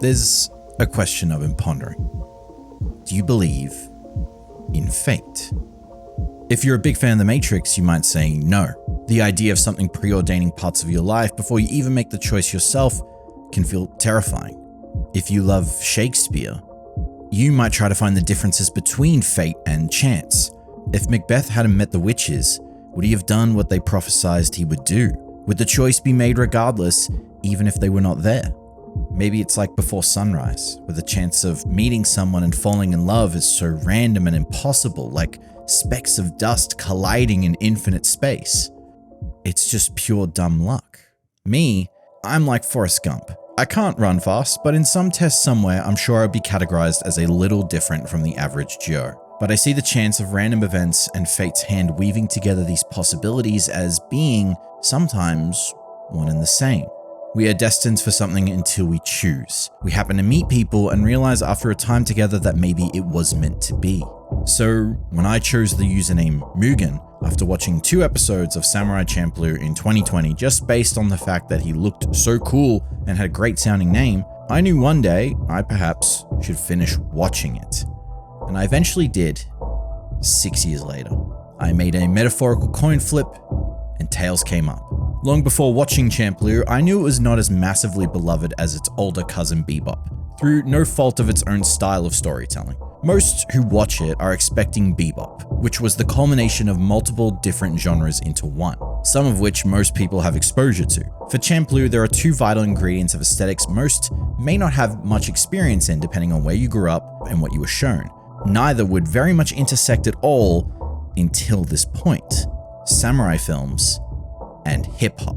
There's a question I've been pondering. Do you believe in fate? If you're a big fan of The Matrix, you might say no. The idea of something preordaining parts of your life before you even make the choice yourself can feel terrifying. If you love Shakespeare, you might try to find the differences between fate and chance. If Macbeth hadn't met the witches, would he have done what they prophesized he would do? Would the choice be made regardless, even if they were not there? Maybe it's like Before Sunrise, where the chance of meeting someone and falling in love is so random and impossible, like specks of dust colliding in infinite space. It's just pure dumb luck. Me, I'm like Forrest Gump. I can't run fast, but in some test somewhere, I'm sure I'd be categorized as a little different from the average Joe. But I see the chance of random events and fate's hand weaving together these possibilities as being, sometimes, one and the same. We are destined for something until we choose. We happen to meet people and realize after a time together that maybe it was meant to be. So when I chose the username Mugen after watching 2 episodes of Samurai Champloo in 2020 just based on the fact that he looked so cool and had a great sounding name, I knew one day I perhaps should finish watching it. And I eventually did, 6 years later. I made a metaphorical coin flip and tails came up. Long before watching Champloo, I knew it was not as massively beloved as its older cousin Bebop, through no fault of its own style of storytelling. Most who watch it are expecting Bebop, which was the culmination of multiple different genres into one, some of which most people have exposure to. For Champloo, there are 2 vital ingredients of aesthetics most may not have much experience in depending on where you grew up and what you were shown. Neither would very much intersect at all until this point: samurai films and hip-hop.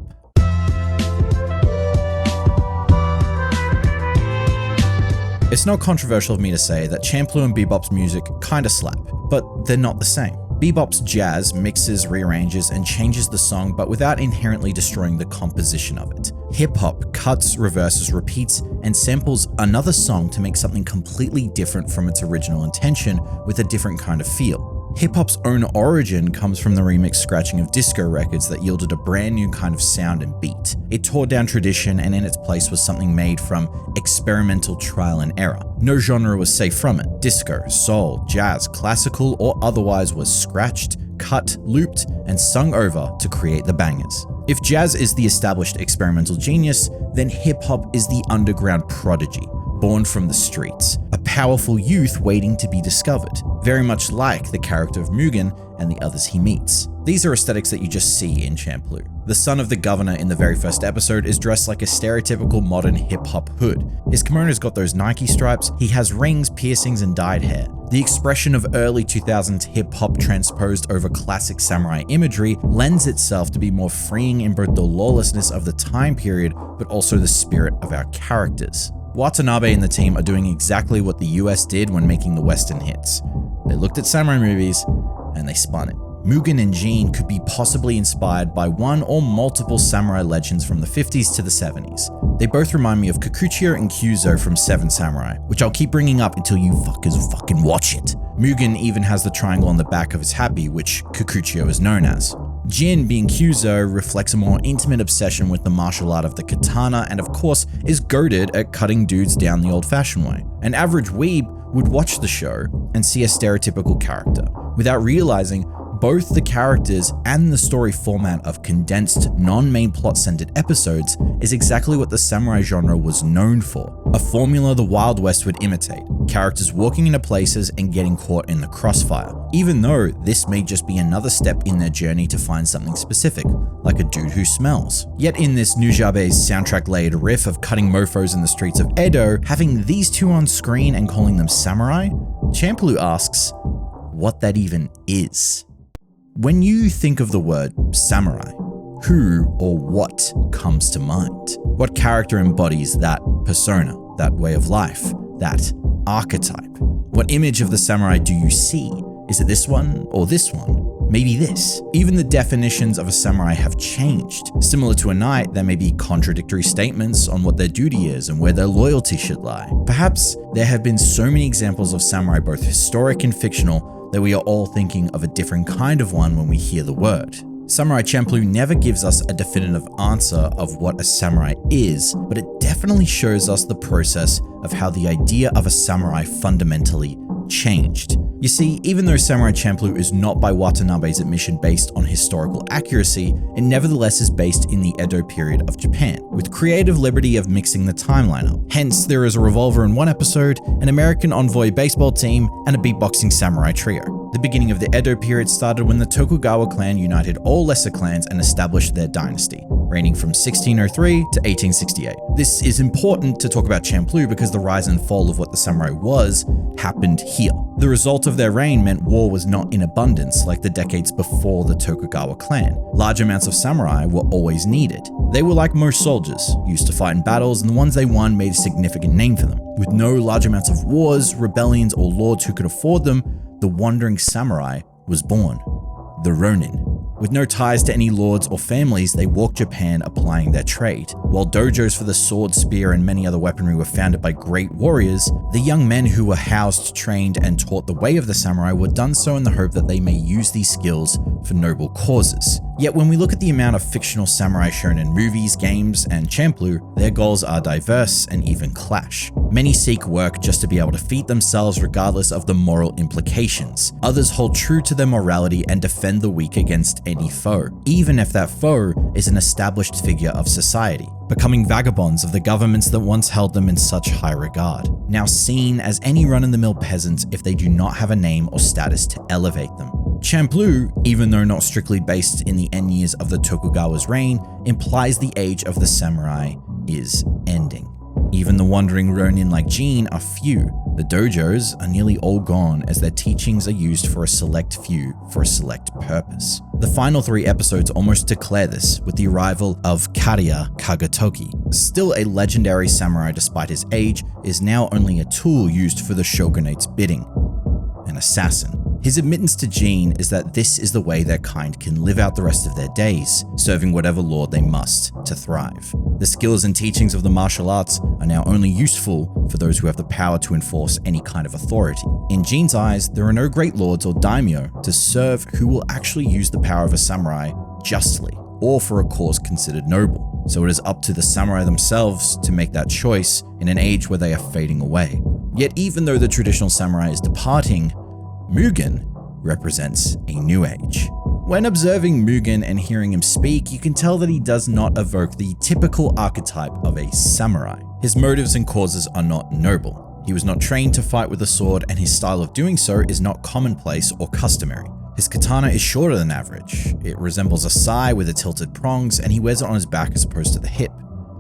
It's not controversial of me to say that Champloo and Bebop's music kinda slap, but they're not the same. Bebop's jazz mixes, rearranges, and changes the song, but without inherently destroying the composition of it. Hip-hop cuts, reverses, repeats, and samples another song to make something completely different from its original intention with a different kind of feel. Hip-hop's own origin comes from the remix scratching of disco records that yielded a brand new kind of sound and beat. It tore down tradition, and in its place was something made from experimental trial and error. No genre was safe from it. Disco, soul, jazz, classical, or otherwise was scratched, cut, looped, and sung over to create the bangers. If jazz is the established experimental genius, then hip-hop is the underground prodigy, born from the streets, a powerful youth waiting to be discovered, very much like the character of Mugen and the others he meets. These are aesthetics that you just see in Champloo. The son of the governor in the very first episode is dressed like a stereotypical modern hip-hop hood. His kimono's got those Nike stripes, he has rings, piercings, and dyed hair. The expression of early 2000s hip-hop transposed over classic samurai imagery lends itself to be more freeing in both the lawlessness of the time period, but also the spirit of our characters. Watanabe and the team are doing exactly what the US did when making the Western hits. They looked at samurai movies and they spun it. Mugen and Jin could be possibly inspired by one or multiple samurai legends from the 50s to the 70s. They both remind me of Kikuchiyo and Kyuzo from Seven Samurai, which I'll keep bringing up until you fuckers fucking watch it. Mugen even has the triangle on the back of his happy, which Kikuchiyo is known as. Jin, being Kyuzo, reflects a more intimate obsession with the martial art of the katana and of course is goated at cutting dudes down the old-fashioned way. An average weeb would watch the show and see a stereotypical character, without realizing both the characters and the story format of condensed, non-main plot-centered episodes is exactly what the samurai genre was known for, a formula the Wild West would imitate, characters walking into places and getting caught in the crossfire, even though this may just be another step in their journey to find something specific, like a dude who smells. Yet in this Nujabes soundtrack-layered riff of cutting mofos in the streets of Edo, having these two on screen and calling them samurai, Champloo asks what that even is. When you think of the word samurai, who or what comes to mind? What character embodies that persona, that way of life, that archetype? What image of the samurai do you see? Is it this one or this one? Maybe this. Even the definitions of a samurai have changed. Similar to a knight, there may be contradictory statements on what their duty is and where their loyalty should lie. Perhaps there have been so many examples of samurai, both historic and fictional, that we are all thinking of a different kind of one when we hear the word. Samurai Champloo never gives us a definitive answer of what a samurai is, but it definitely shows us the process of how the idea of a samurai fundamentally changed. You see, even though Samurai Champloo is not by Watanabe's admission based on historical accuracy, it nevertheless is based in the Edo period of Japan, with creative liberty of mixing the timeline up. Hence, there is a revolver in one episode, an American envoy baseball team, and a beatboxing samurai trio. The beginning of the Edo period started when the Tokugawa clan united all lesser clans and established their dynasty, reigning from 1603 to 1868. This is important to talk about Champloo because the rise and fall of what the samurai was happened here. The result of their reign meant war was not in abundance like the decades before the Tokugawa clan. Large amounts of samurai were always needed. They were like most soldiers, used to fight in battles, and the ones they won made a significant name for them. With no large amounts of wars, rebellions, or lords who could afford them, the wandering samurai was born. The Ronin. With no ties to any lords or families, they walked Japan applying their trade. While dojos for the sword, spear, and many other weaponry were founded by great warriors, the young men who were housed, trained, and taught the way of the samurai were done so in the hope that they may use these skills for noble causes. Yet when we look at the amount of fictional samurai shown in movies, games, and Champloo, their goals are diverse and even clash. Many seek work just to be able to feed themselves regardless of the moral implications. Others hold true to their morality and defend the weak against any foe, even if that foe is an established figure of society, becoming vagabonds of the governments that once held them in such high regard, now seen as any run-of-the-mill peasants if they do not have a name or status to elevate them. Champloo, even though not strictly based in the end years of the Tokugawa's reign, implies the age of the samurai is ending. Even the wandering ronin like Jin are few. The dojos are nearly all gone as their teachings are used for a select few for a select purpose. The final 3 episodes almost declare this with the arrival of Kariya Kagetoki. Still a legendary samurai despite his age, is now only a tool used for the shogunate's bidding. An assassin. His admittance to Jin is that this is the way their kind can live out the rest of their days, serving whatever lord they must to thrive. The skills and teachings of the martial arts are now only useful for those who have the power to enforce any kind of authority. In Jin's eyes, there are no great lords or daimyo to serve who will actually use the power of a samurai justly, or for a cause considered noble. So it is up to the samurai themselves to make that choice in an age where they are fading away. Yet even though the traditional samurai is departing, Mugen represents a new age. When observing Mugen and hearing him speak, you can tell that he does not evoke the typical archetype of a samurai. His motives and causes are not noble. He was not trained to fight with a sword, and his style of doing so is not commonplace or customary. His katana is shorter than average. It resembles a sai with the tilted prongs, and he wears it on his back as opposed to the hip.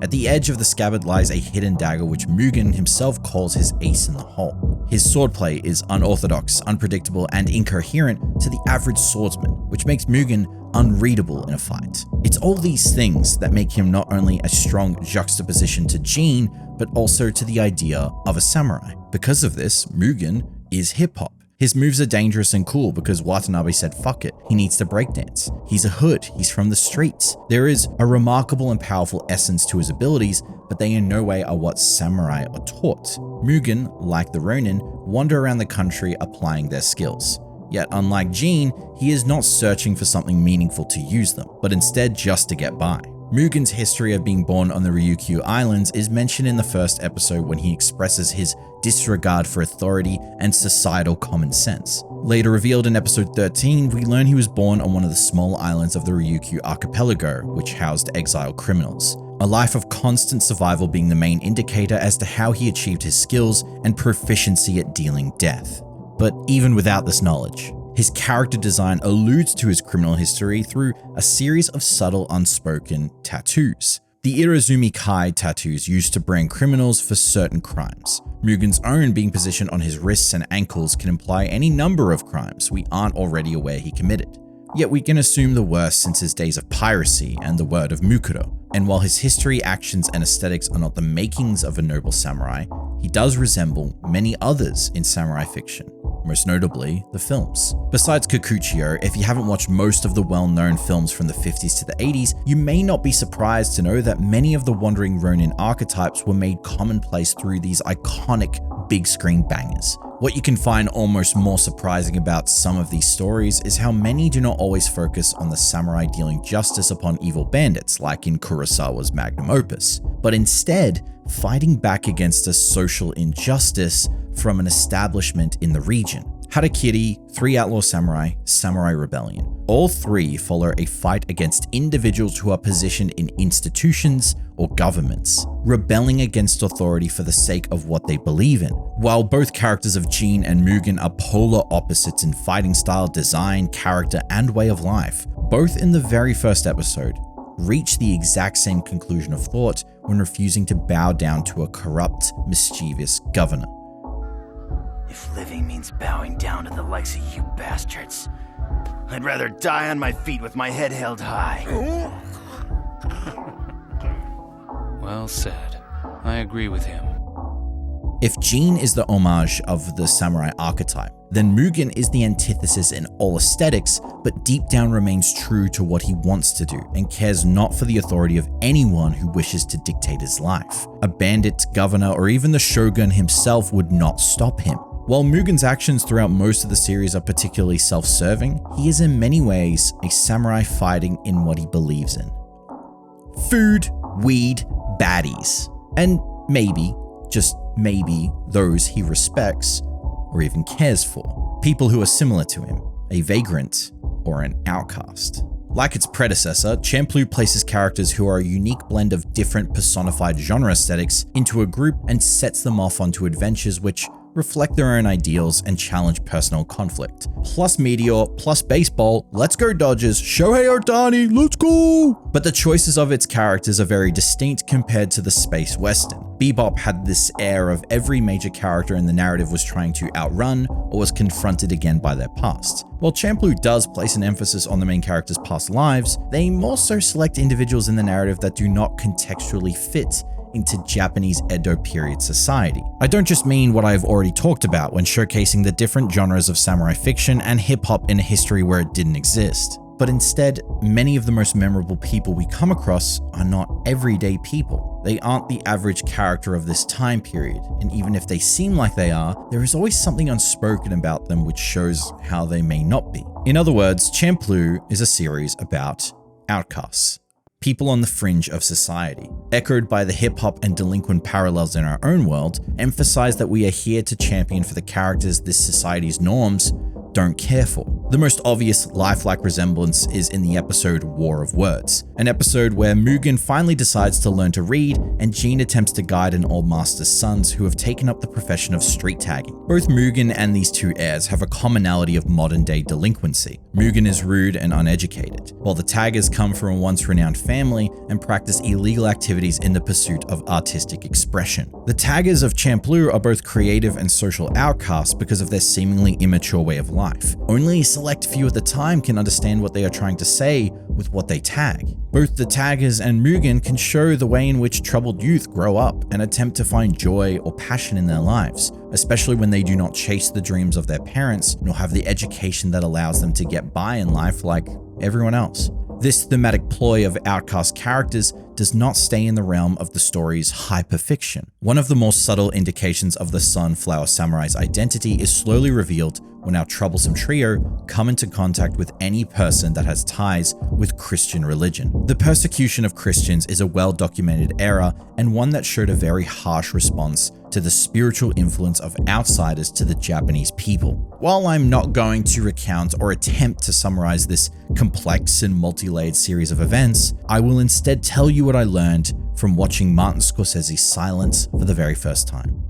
At the edge of the scabbard lies a hidden dagger which Mugen himself calls his ace in the hole. His swordplay is unorthodox, unpredictable, and incoherent to the average swordsman, which makes Mugen unreadable in a fight. It's all these things that make him not only a strong juxtaposition to Jin, but also to the idea of a samurai. Because of this, Mugen is hip-hop. His moves are dangerous and cool because Watanabe said fuck it, he needs to breakdance. He's a hood, he's from the streets. There is a remarkable and powerful essence to his abilities, but they in no way are what samurai are taught. Mugen, like the Ronin, wander around the country applying their skills. Yet unlike Jin, he is not searching for something meaningful to use them, but instead just to get by. Mugen's history of being born on the Ryukyu Islands is mentioned in the first episode when he expresses his disregard for authority and societal common sense. Later revealed in episode 13, we learn he was born on one of the small islands of the Ryukyu archipelago, which housed exiled criminals. A life of constant survival being the main indicator as to how he achieved his skills and proficiency at dealing death. But even without this knowledge, his character design alludes to his criminal history through a series of subtle unspoken tattoos. The Irezumi Kai tattoos used to brand criminals for certain crimes. Mugen's own being positioned on his wrists and ankles can imply any number of crimes we aren't already aware he committed. Yet we can assume the worst since his days of piracy and the word of Mukuro. And while his history, actions, and aesthetics are not the makings of a noble samurai, he does resemble many others in samurai fiction, most notably the films. Besides Kikuchiyo, if you haven't watched most of the well-known films from the 50s to the 80s, you may not be surprised to know that many of the wandering Ronin archetypes were made commonplace through these iconic big screen bangers. What you can find almost more surprising about some of these stories is how many do not always focus on the samurai dealing justice upon evil bandits, like in Kurosawa's magnum opus, but instead fighting back against a social injustice from an establishment in the region. Harakiri, Three Outlaw Samurai, Samurai Rebellion. All three follow a fight against individuals who are positioned in institutions or governments, rebelling against authority for the sake of what they believe in. While both characters of Jin and Mugen are polar opposites in fighting style, design, character, and way of life, both in the very first episode reach the exact same conclusion of thought when refusing to bow down to a corrupt, mischievous governor. If living means bowing down to the likes of you bastards, I'd rather die on my feet with my head held high. Well said. I agree with him. If Jin is the homage of the samurai archetype, then Mugen is the antithesis in all aesthetics, but deep down remains true to what he wants to do and cares not for the authority of anyone who wishes to dictate his life. A bandit, governor, or even the shogun himself would not stop him. While Mugen's actions throughout most of the series are particularly self-serving, he is in many ways a samurai fighting in what he believes in. Food, weed, baddies, and maybe, just maybe, those he respects or even cares for. People who are similar to him, a vagrant or an outcast. Like its predecessor, Champloo places characters who are a unique blend of different personified genre aesthetics into a group and sets them off onto adventures which reflect their own ideals and challenge personal conflict. Plus Meteor, plus baseball, let's go Dodgers, Shohei Ohtani, let's go! But the choices of its characters are very distinct compared to the space western. Bebop had this air of every major character in the narrative was trying to outrun or was confronted again by their past. While Champloo does place an emphasis on the main character's past lives, they more so select individuals in the narrative that do not contextually fit into Japanese Edo period society. I don't just mean what I've already talked about when showcasing the different genres of samurai fiction and hip-hop in a history where it didn't exist, but instead, many of the most memorable people we come across are not everyday people. They aren't the average character of this time period, and even if they seem like they are, there is always something unspoken about them which shows how they may not be. In other words, Champloo is a series about outcasts. People on the fringe of society, echoed by the hip-hop and delinquent parallels in our own world, emphasize that we are here to champion for the characters this society's norms don't care for. The most obvious lifelike resemblance is in the episode War of Words, an episode where Mugen finally decides to learn to read and Jin attempts to guide an old master's sons who have taken up the profession of street tagging. Both Mugen and these two heirs have a commonality of modern-day delinquency. Mugen is rude and uneducated, while the taggers come from a once-renowned family and practice illegal activities in the pursuit of artistic expression. The taggers of Champloo are both creative and social outcasts because of their seemingly immature way of life. Only a select few at the time can understand what they are trying to say with what they tag. Both the taggers and Mugen can show the way in which troubled youth grow up and attempt to find joy or passion in their lives, especially when they do not chase the dreams of their parents nor have the education that allows them to get by in life like everyone else. This thematic ploy of outcast characters does not stay in the realm of the story's hyperfiction. One of the more subtle indications of the Sunflower Samurai's identity is slowly revealed when our troublesome trio come into contact with any person that has ties with Christian religion. The persecution of Christians is a well-documented era and one that showed a very harsh response to the spiritual influence of outsiders to the Japanese people. While I'm not going to recount or attempt to summarize this complex and multi-layered series of events, I will instead tell you what I learned from watching Martin Scorsese's Silence for the very first time.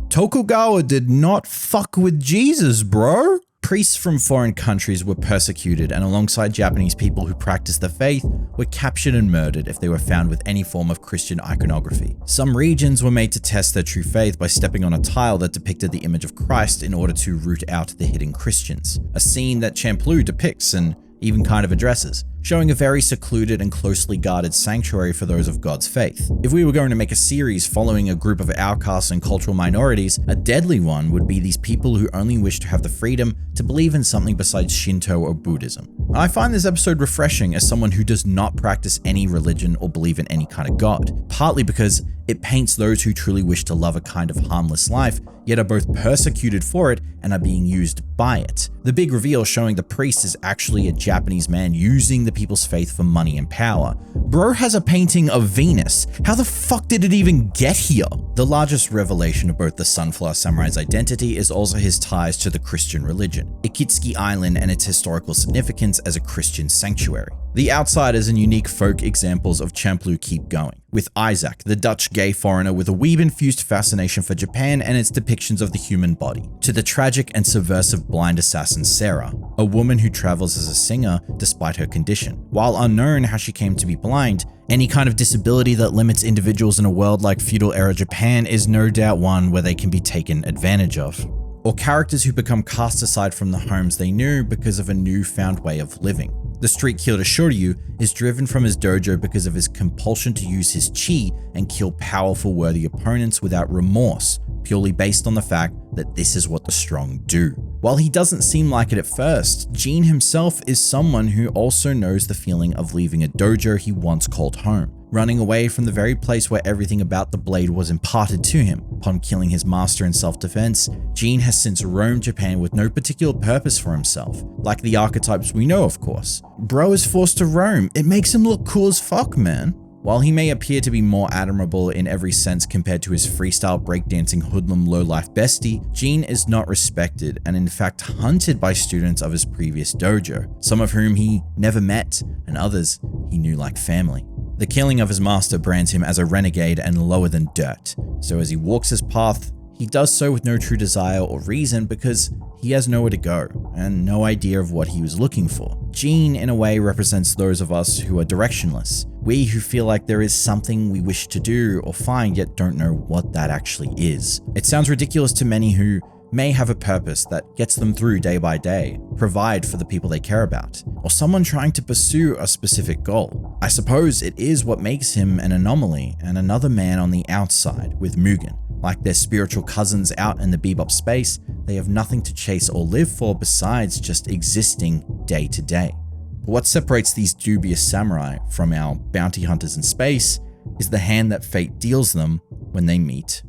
Tokugawa did not fuck with Jesus, bro. Priests from foreign countries were persecuted, and alongside Japanese people who practiced the faith, were captured and murdered if they were found with any form of Christian iconography. Some regions were made to test their true faith by stepping on a tile that depicted the image of Christ in order to root out the hidden Christians, a scene that Champloo depicts and even kind of addresses, showing a very secluded and closely guarded sanctuary for those of God's faith. If we were going to make a series following a group of outcasts and cultural minorities, a deadly one would be these people who only wish to have the freedom to believe in something besides Shinto or Buddhism. I find this episode refreshing as someone who does not practice any religion or believe in any kind of god, partly because it paints those who truly wish to love a kind of harmless life, yet are both persecuted for it and are being used by it. The big reveal showing the priest is actually a Japanese man using the people's faith for money and power. Bro has a painting of Venus. How the fuck did it even get here? The largest revelation of both the Sunflower Samurai's identity is also his ties to the Christian religion, Akitsuki Island and its historical significance as a Christian sanctuary. The outsiders and unique folk examples of Champloo keep going, with Isaac, the Dutch gay foreigner with a weeb-infused fascination for Japan and its depictions of the human body, to the tragic and subversive blind assassin Sarah, a woman who travels as a singer despite her condition. While unknown how she came to be blind, any kind of disability that limits individuals in a world like feudal-era Japan is no doubt one where they can be taken advantage of. Or characters who become cast aside from the homes they knew because of a newfound way of living. The street killer Shoryu is driven from his dojo because of his compulsion to use his chi and kill powerful worthy opponents without remorse, purely based on the fact that this is what the strong do. While he doesn't seem like it at first, Gene himself is someone who also knows the feeling of leaving a dojo he once called home, running away from the very place where everything about the blade was imparted to him. Upon killing his master in self-defense, Gene has since roamed Japan with no particular purpose for himself, like the archetypes we know, of course. Bro is forced to roam. It makes him look cool as fuck, man. While he may appear to be more admirable in every sense compared to his freestyle breakdancing hoodlum lowlife bestie, Gene is not respected and in fact hunted by students of his previous dojo, some of whom he never met and others he knew like family. The killing of his master brands him as a renegade and lower than dirt, so as he walks his path, he does so with no true desire or reason because he has nowhere to go and no idea of what he was looking for. Gene, in a way, represents those of us who are directionless, we who feel like there is something we wish to do or find yet don't know what that actually is. It sounds ridiculous to many who may have a purpose that gets them through day by day, provide for the people they care about, or someone trying to pursue a specific goal. I suppose it is what makes him an anomaly and another man on the outside with Mugen. Like their spiritual cousins out in the bebop space, they have nothing to chase or live for besides just existing day to day. But what separates these dubious samurai from our bounty hunters in space is the hand that fate deals them when they meet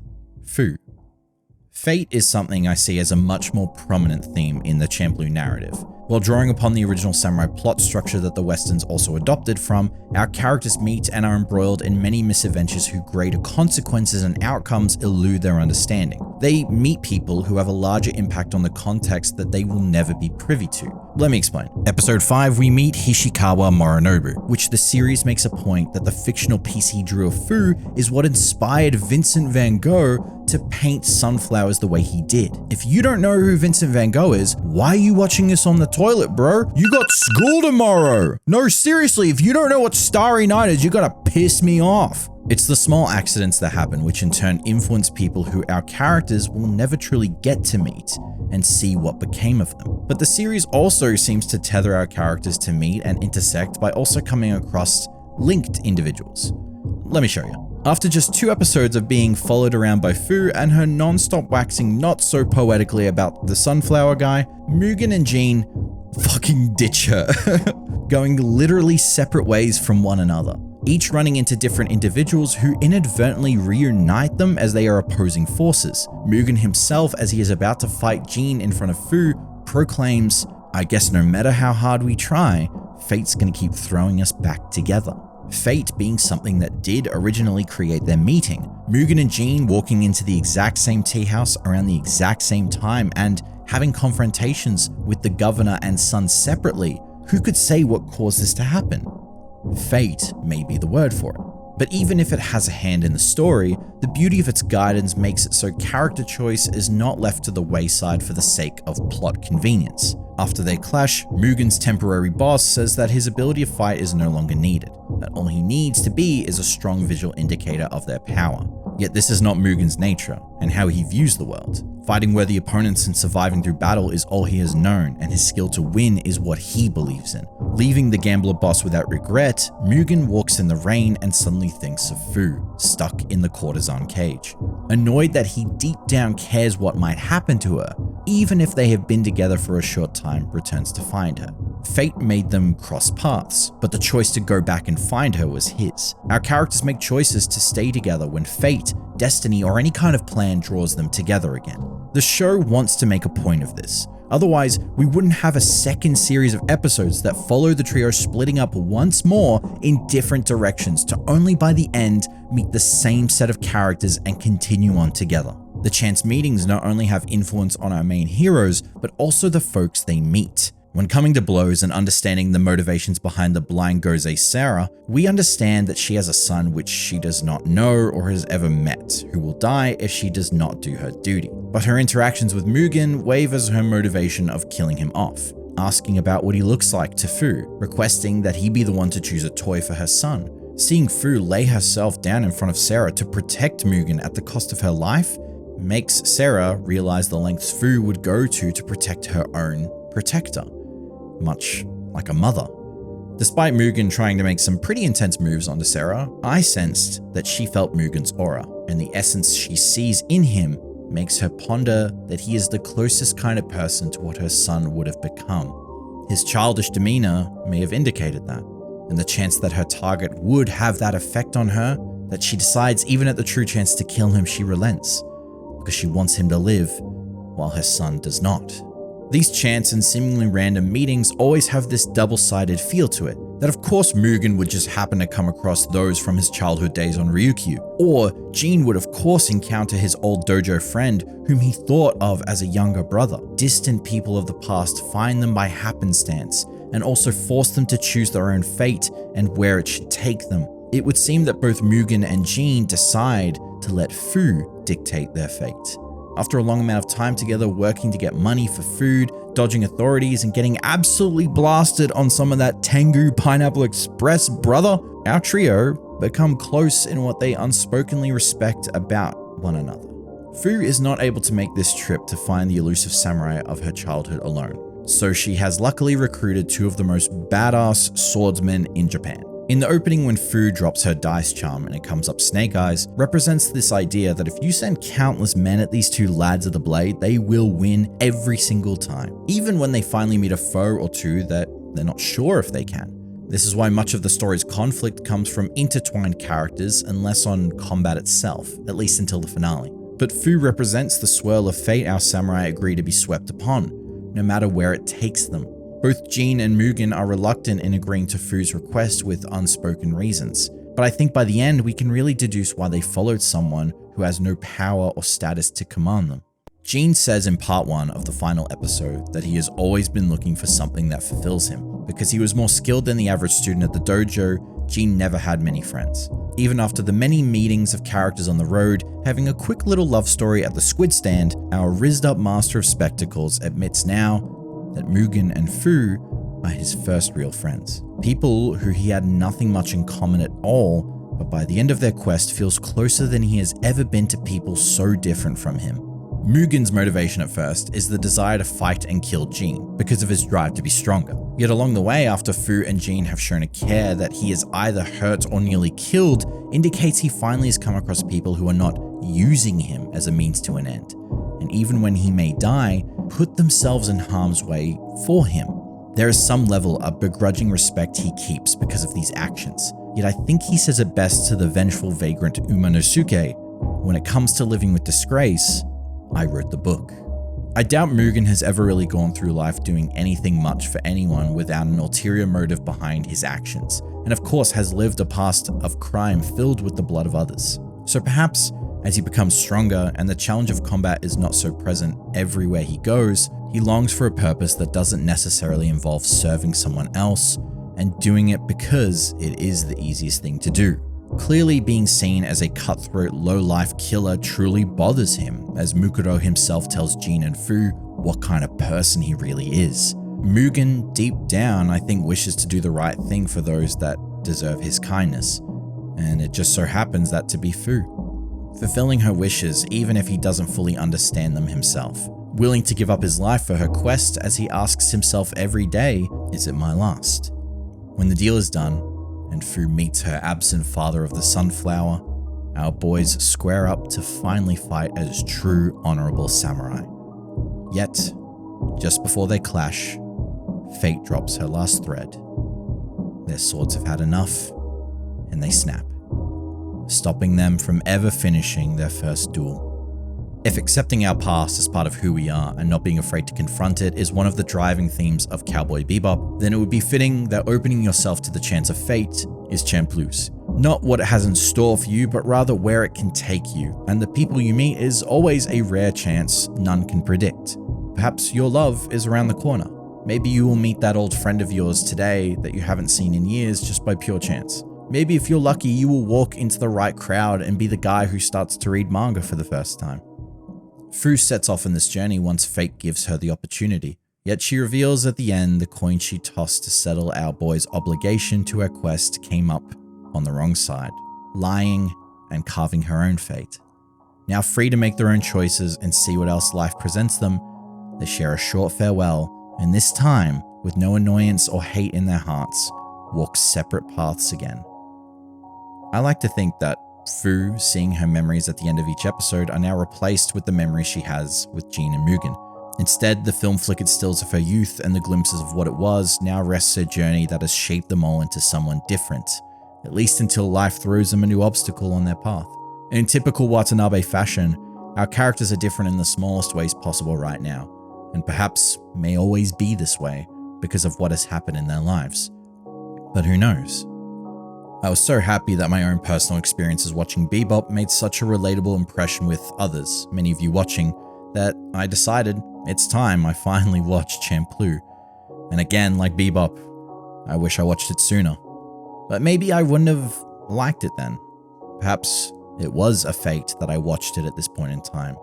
Fu. Fate is something I see as a much more prominent theme in the Champloo narrative. While drawing upon the original samurai plot structure that the Westerns also adopted from, our characters meet and are embroiled in many misadventures whose greater consequences and outcomes elude their understanding. They meet people who have a larger impact on the context that they will never be privy to. Let me explain. Episode 5, we meet Hishikawa Morinobu, which the series makes a point that the fictional piece he drew of Fu is what inspired Vincent van Gogh to paint sunflowers the way he did. If you don't know who Vincent van Gogh is, why are you watching this on the toilet, bro? You got school tomorrow. No, seriously, if you don't know what Starry Night is, you gotta piss me off. It's the small accidents that happen which in turn influence people who our characters will never truly get to meet and see what became of them. But the series also seems to tether our characters to meet and intersect by also coming across linked individuals. Let me show you. After just 2 episodes of being followed around by Fu and her non-stop waxing not so poetically about the sunflower guy, Mugen and Gene fucking ditch her, going literally separate ways from one another, each running into different individuals who inadvertently reunite them as they are opposing forces. Mugen himself, as he is about to fight Gene in front of Fu, proclaims, "I guess no matter how hard we try, fate's gonna keep throwing us back together." Fate being something that did originally create their meeting. Mugen and Gene walking into the exact same tea house around the exact same time and having confrontations with the governor and son separately. Who could say what caused this to happen? Fate may be the word for it. But even if it has a hand in the story, the beauty of its guidance makes it so character choice is not left to the wayside for the sake of plot convenience. After they clash, Mugen's temporary boss says that his ability to fight is no longer needed, that all he needs to be is a strong visual indicator of their power. Yet this is not Mugen's nature and how he views the world. Fighting worthy opponents and surviving through battle is all he has known, and his skill to win is what he believes in. Leaving the gambler boss without regret, Mugen walks in the rain and suddenly thinks of Fu, stuck in the courtesan cage. Annoyed that he deep down cares what might happen to her, even if they have been together for a short time, returns to find her. Fate made them cross paths, but the choice to go back and find her was his. Our characters make choices to stay together when fate, destiny, or any kind of plan draws them together again. The show wants to make a point of this. Otherwise, we wouldn't have a second series of episodes that follow the trio splitting up once more in different directions to only by the end meet the same set of characters and continue on together. The chance meetings not only have influence on our main heroes, but also the folks they meet. When coming to blows and understanding the motivations behind the blind Gose Sarah, we understand that she has a son which she does not know or has ever met, who will die if she does not do her duty. But her interactions with Mugen wavers her motivation of killing him off, asking about what he looks like to Fu, requesting that he be the one to choose a toy for her son. Seeing Fu lay herself down in front of Sarah to protect Mugen at the cost of her life makes Sarah realize the lengths Fu would go to protect her own protector, much like a mother. Despite Mugen trying to make some pretty intense moves onto Sarah, I sensed that she felt Mugen's aura, and the essence she sees in him makes her ponder that he is the closest kind of person to what her son would have become. His childish demeanor may have indicated that, and the chance that her target would have that effect on her, that she decides even at the true chance to kill him, she relents, because she wants him to live while her son does not. These chance and seemingly random meetings always have this double-sided feel to it, that of course Mugen would just happen to come across those from his childhood days on Ryukyu, or Jin would of course encounter his old dojo friend whom he thought of as a younger brother. Distant people of the past find them by happenstance, and also force them to choose their own fate and where it should take them. It would seem that both Mugen and Jin decide to let Fu dictate their fate. After a long amount of time together working to get money for food, dodging authorities, and getting absolutely blasted on some of that Tengu Pineapple Express, brother, our trio become close in what they unspokenly respect about one another. Fu is not able to make this trip to find the elusive samurai of her childhood alone, so she has luckily recruited two of the most badass swordsmen in Japan. In the opening, when Fu drops her dice charm and it comes up Snake Eyes, represents this idea that if you send countless men at these two lads of the blade, they will win every single time, even when they finally meet a foe or two that they're not sure if they can. This is why much of the story's conflict comes from intertwined characters and less on combat itself, at least until the finale. But Fu represents the swirl of fate our samurai agree to be swept upon, no matter where it takes them. Both Jin and Mugen are reluctant in agreeing to Fu's request with unspoken reasons, but I think by the end we can really deduce why they followed someone who has no power or status to command them. Jin says in part 1 of the final episode that he has always been looking for something that fulfills him. Because he was more skilled than the average student at the dojo, Jin never had many friends. Even after the many meetings of characters on the road, having a quick little love story at the squid stand, our rizzed up master of spectacles admits now that Mugen and Fu are his first real friends. People who he had nothing much in common at all, but by the end of their quest feels closer than he has ever been to people so different from him. Mugen's motivation at first is the desire to fight and kill Jin because of his drive to be stronger. Yet along the way, after Fu and Jin have shown a care that he is either hurt or nearly killed, indicates he finally has come across people who are not using him as a means to an end, and even when he may die, put themselves in harm's way for him. There is some level of begrudging respect he keeps because of these actions, yet I think he says it best to the vengeful vagrant Umanosuke, when it comes to living with disgrace, I wrote the book. I doubt Mugen has ever really gone through life doing anything much for anyone without an ulterior motive behind his actions, and of course has lived a past of crime filled with the blood of others. So perhaps, as he becomes stronger and the challenge of combat is not so present everywhere he goes, he longs for a purpose that doesn't necessarily involve serving someone else and doing it because it is the easiest thing to do. Clearly, being seen as a cutthroat, low-life killer truly bothers him, as Mukuro himself tells Jin and Fu what kind of person he really is. Mugen, deep down, I think wishes to do the right thing for those that deserve his kindness, and it just so happens that to be Fu. Fulfilling her wishes even if he doesn't fully understand them himself. Willing to give up his life for her quest as he asks himself every day, is it my last? When the deal is done, and Fu meets her absent father of the sunflower, our boys square up to finally fight as true honorable samurai. Yet, just before they clash, fate drops her last thread. Their swords have had enough, and they snap, stopping them from ever finishing their first duel. If accepting our past as part of who we are and not being afraid to confront it is one of the driving themes of Cowboy Bebop, then it would be fitting that opening yourself to the chance of fate is Champloo's. Not what it has in store for you, but rather where it can take you, and the people you meet is always a rare chance none can predict. Perhaps your love is around the corner. Maybe you will meet that old friend of yours today that you haven't seen in years just by pure chance. Maybe if you're lucky, you will walk into the right crowd and be the guy who starts to read manga for the first time. Fu sets off on this journey once fate gives her the opportunity, yet she reveals at the end the coin she tossed to settle our boy's obligation to her quest came up on the wrong side, lying and carving her own fate. Now free to make their own choices and see what else life presents them, they share a short farewell, and this time, with no annoyance or hate in their hearts, walk separate paths again. I like to think that Fu, seeing her memories at the end of each episode, are now replaced with the memories she has with Jean and Mugen. Instead, the film flickered stills of her youth and the glimpses of what it was now rests her journey that has shaped them all into someone different, at least until life throws them a new obstacle on their path. In typical Watanabe fashion, our characters are different in the smallest ways possible right now, and perhaps may always be this way because of what has happened in their lives. But who knows? I was so happy that my own personal experiences watching Bebop made such a relatable impression with others, many of you watching, that I decided it's time I finally watched Champloo. And again, like Bebop, I wish I watched it sooner. But maybe I wouldn't have liked it then. Perhaps it was a fate that I watched it at this point in time,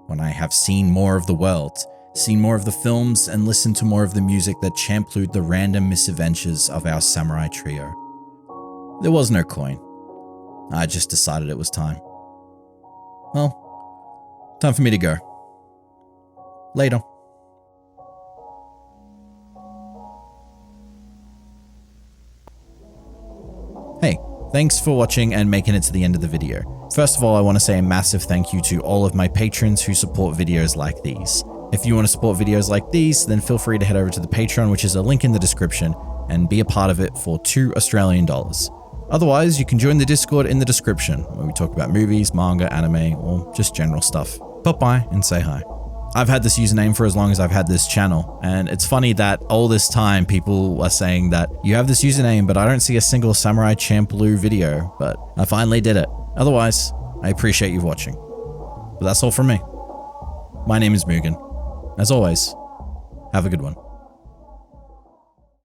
when I have seen more of the world, seen more of the films, and listened to more of the music that Champlooed the random misadventures of our samurai trio. There was no coin. I just decided it was time. Well, time for me to go. Later. Hey, thanks for watching and making it to the end of the video. First of all, I want to say a massive thank you to all of my patrons who support videos like these. If you want to support videos like these, then feel free to head over to the Patreon, which is a link in the description, and be a part of it for $2 Australian. Otherwise, you can join the Discord in the description, where we talk about movies, manga, anime, or just general stuff. Pop by and say hi. I've had this username for as long as I've had this channel, and it's funny that all this time people are saying that you have this username, but I don't see a single Samurai Champloo video, but I finally did it. Otherwise, I appreciate you watching. But that's all from me. My name is Mugen. As always, have a good one.